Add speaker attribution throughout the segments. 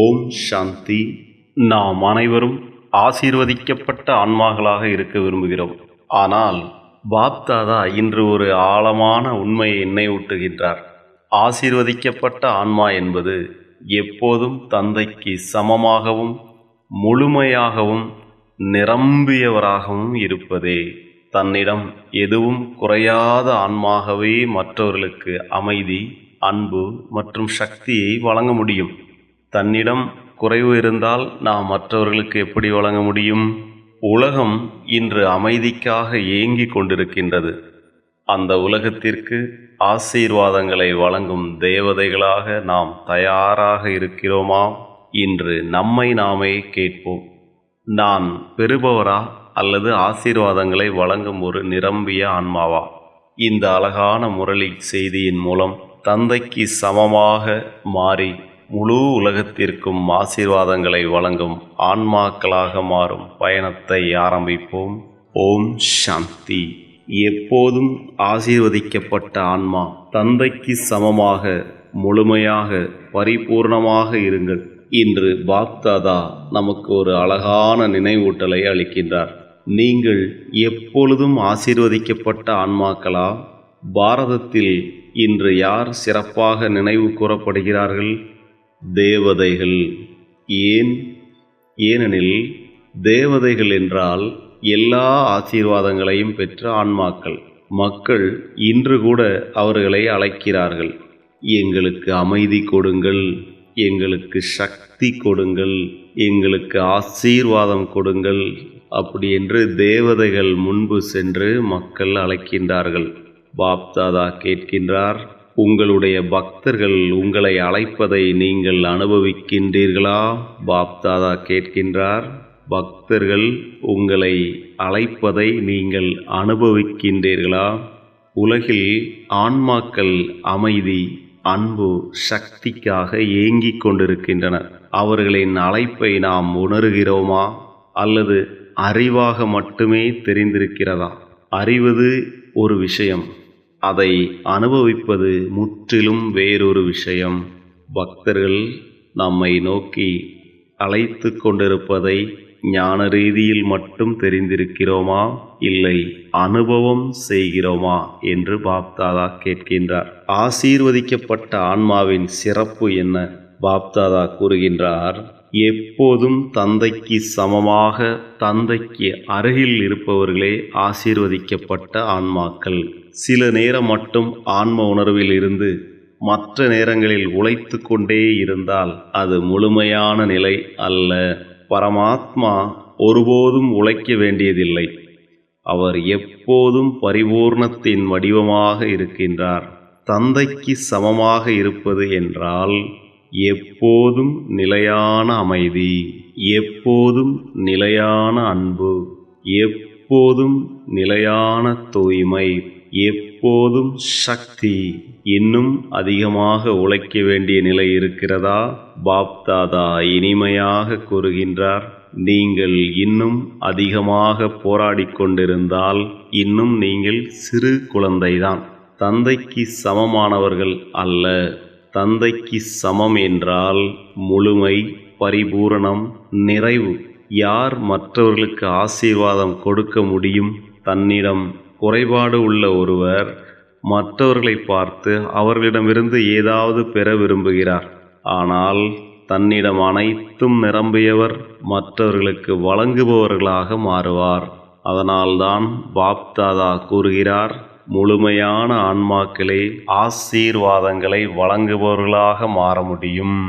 Speaker 1: ஓம் சாந்தி. நாம் அனைவரும் ஆசீர்வதிக்கப்பட்ட ஆன்மாக்களாக இருக்க விரும்புகிறோம். ஆனால் பாப்தாதா இன்று ஒரு ஆழமான உண்மையை நினைவூட்டுகின்றார். ஆசீர்வதிக்கப்பட்ட ஆன்மா என்பது எப்போதும் தந்தைக்கு சமமாகவும் முழுமையாகவும் நிரம்பியவராகவும் இருப்பதே. தன்னிடம் எதுவும் குறையாத ஆன்மாகவே மற்றவர்களுக்கு அமைதி, அன்பு மற்றும் சக்தியை வழங்க முடியும். தன்னிடம் குறைவு இருந்தால் நாம் மற்றவர்களுக்கு எப்படி வழங்க முடியும்? உலகம் இன்று அமைதிக்காக ஏங்கிக் கொண்டிருக்கின்றது. அந்த உலகத்திற்கு ஆசீர்வாதங்களை வழங்கும் தேவதைகளாக நாம் தயாராக இருக்கிறோமா? இன்று நம்மை நாமே கேட்போம். நான் பெறுபவரா அல்லது ஆசீர்வாதங்களை வழங்கும் ஒரு நிரம்பிய ஆன்மாவா? இந்த அழகான முரளி செய்தியின் மூலம் தந்தைக்கு சமமாக மாறி முழு உலகத்திற்கும் ஆசீர்வாதங்களை வழங்கும் ஆன்மாக்களாக மாறும் பயணத்தை ஆரம்பிப்போம். ஓம் சாந்தி. எப்போதும் ஆசீர்வதிக்கப்பட்ட ஆன்மா தந்தைக்கு சமமாக முழுமையாக பரிபூர்ணமாக இருங்கள். இன்று பாப்தாதா நமக்கு ஒரு அழகான நினைவூட்டலை அளிக்கின்றார். நீங்கள் எப்பொழுதும் ஆசீர்வதிக்கப்பட்ட ஆன்மாக்களா? பாரதத்தில் இன்று யார் சிறப்பாக நினைவு கூறப்படுகிறார்கள்? தேவதைகள். ஏனெனில் தேவதைகள் என்றால் எல்லா ஆசீர்வாதங்களையும் பெற்ற ஆன்மாக்கள். மக்கள் இன்று கூட அவர்களை அழைக்கிறார்கள். எங்களுக்கு அமைதி கொடுங்கள், எங்களுக்கு சக்தி கொடுங்கள், எங்களுக்கு ஆசீர்வாதம் கொடுங்கள் அப்படி என்று தேவதைகள் முன்பு சென்று மக்கள் அழைக்கின்றார்கள். பாப்தாதா கேட்கின்றார், உங்களுடைய பக்தர்கள் உங்களை அழைப்பதை நீங்கள் அனுபவிக்கின்றீர்களா? பாப்தாதா கேட்கின்றார், பக்தர்கள் உங்களை அழைப்பதை நீங்கள் அனுபவிக்கின்றீர்களா? உலகில் ஆன்மாக்கள் அமைதி, அன்பு, சக்திக்காக ஏங்கிக் கொண்டிருக்கின்றனர். அவர்களின் அழைப்பை நாம் உணர்கிறோமா அல்லது அறிவாக மட்டுமே தெரிந்திருக்கிறதா? அறிவது ஒரு விஷயம், அதை அனுபவிப்பது முற்றிலும் வேறொரு விஷயம். பக்தர்கள் நம்மை நோக்கி அழைத்து கொண்டிருப்பதை ஞான ரீதியில் மட்டும் தெரிந்திருக்கிறோமா, இல்லை அனுபவம் செய்கிறோமா என்று பாப்தாதா கேட்கின்றார். ஆசீர்வதிக்கப்பட்ட ஆன்மாவின் சிறப்பு என்ன? பாப்தாதா கூறுகின்றார், எப்போதும் தந்தைக்கு சமமாக தந்தைக்கு அருகில் இருப்பவர்களே ஆசீர்வதிக்கப்பட்ட ஆன்மாக்கள். சில நேரம் மட்டும் ஆன்ம உணர்வில் இருந்து மற்ற நேரங்களில் உழைத்து கொண்டே இருந்தால் அது முழுமையான நிலை அல்ல. பரமாத்மா ஒருபோதும் உழைக்க வேண்டியதில்லை. அவர் எப்போதும் பரிபூர்ணத்தின் வடிவமாக இருக்கின்றார். தந்தைக்கு சமமாக இருப்பது என்றால் எப்போதும் நிலையான அமைதி, எப்போதும் நிலையான அன்பு, எப்போதும் நிலையான தூய்மை, எப்போதும் சக்தி. இன்னும் அதிகமாக உழைக்க வேண்டிய நிலை இருக்கிறதா? பாப்தாதா இனிமையாக கூறுகின்றார், நீங்கள் இன்னும் அதிகமாக போராடிக் கொண்டிருந்தால் இன்னும் நீங்கள் சிறு குழந்தைதான். தந்தைக்கு சமமானவர்கள் அல்ல. தந்தைக்கு சமம் என்றால் முழுமை, பரிபூரணம், நிறைவு. யார் மற்றவர்களுக்கு ஆசீர்வாதம் கொடுக்க முடியும்? தன்னிடம் குறைபாடு உள்ள ஒருவர் மற்றவர்களை பார்த்து அவர்களிடமிருந்து ஏதாவது பெற விரும்புகிறார். ஆனால் தன்னிடம் அனைத்தும் நிரம்பியவர் மற்றவர்களுக்கு வழங்குபவர்களாக மாறுவார். அதனால்தான் பாப்தாதா கூறுகிறார், முழுமையான ஆன்மாக்களே ஆசீர்வாதங்களை வழங்குபவர்களாக மாற முடியும்.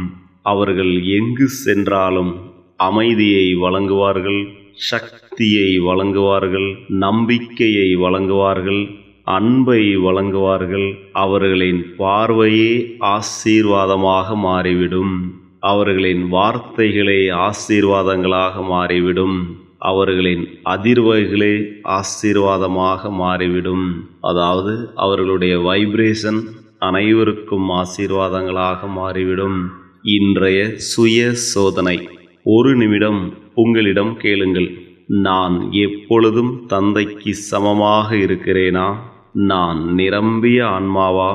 Speaker 1: அவர்கள் எங்கு சென்றாலும் அமைதியை வழங்குவார்கள், சக்தியை வழங்குவார்கள், நம்பிக்கையை வழங்குவார்கள், அன்பை வழங்குவார்கள். அவர்களின் பார்வையே ஆசீர்வாதமாக மாறிவிடும். அவர்களின் வார்த்தைகளே ஆசீர்வாதங்களாக மாறிவிடும். அவர்களின் அதிர்வுகளே ஆசீர்வாதமாக மாறிவிடும். அதாவது அவர்களுடைய வைப்ரேஷன் அனைவருக்கும் ஆசீர்வாதங்களாக மாறிவிடும். இன்றைய சுய சோதனை. ஒரு நிமிடம் உங்களிடம் கேளுங்கள், நான் எப்பொழுதும் தந்தைக்கு சமமாக இருக்கிறேனா? நான் நிரம்பிய ஆன்மாவா?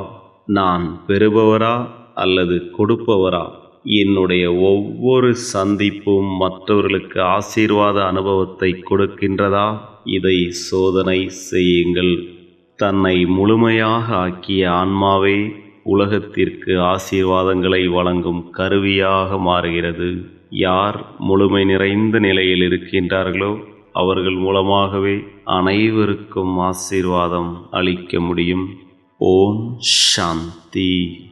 Speaker 1: நான் பெறுபவரா அல்லது கொடுப்பவரா? என்னுடைய ஒவ்வொரு சந்திப்பும் மற்றவர்களுக்கு ஆசீர்வாத அனுபவத்தை கொடுக்கின்றதா? இதை சோதனை செய்யுங்கள். தன்னை முழுமையாக ஆக்கிய ஆன்மாவே உலகத்திற்கு ஆசீர்வாதங்களை வழங்கும் கருவியாக மாறுகிறது. யார் முழுமை நிறைந்த நிலையில் இருக்கின்றார்களோ அவர்கள் மூலமாகவே அனைவருக்கும் ஆசீர்வாதம் அளிக்க முடியும். ஓம் சாந்தி.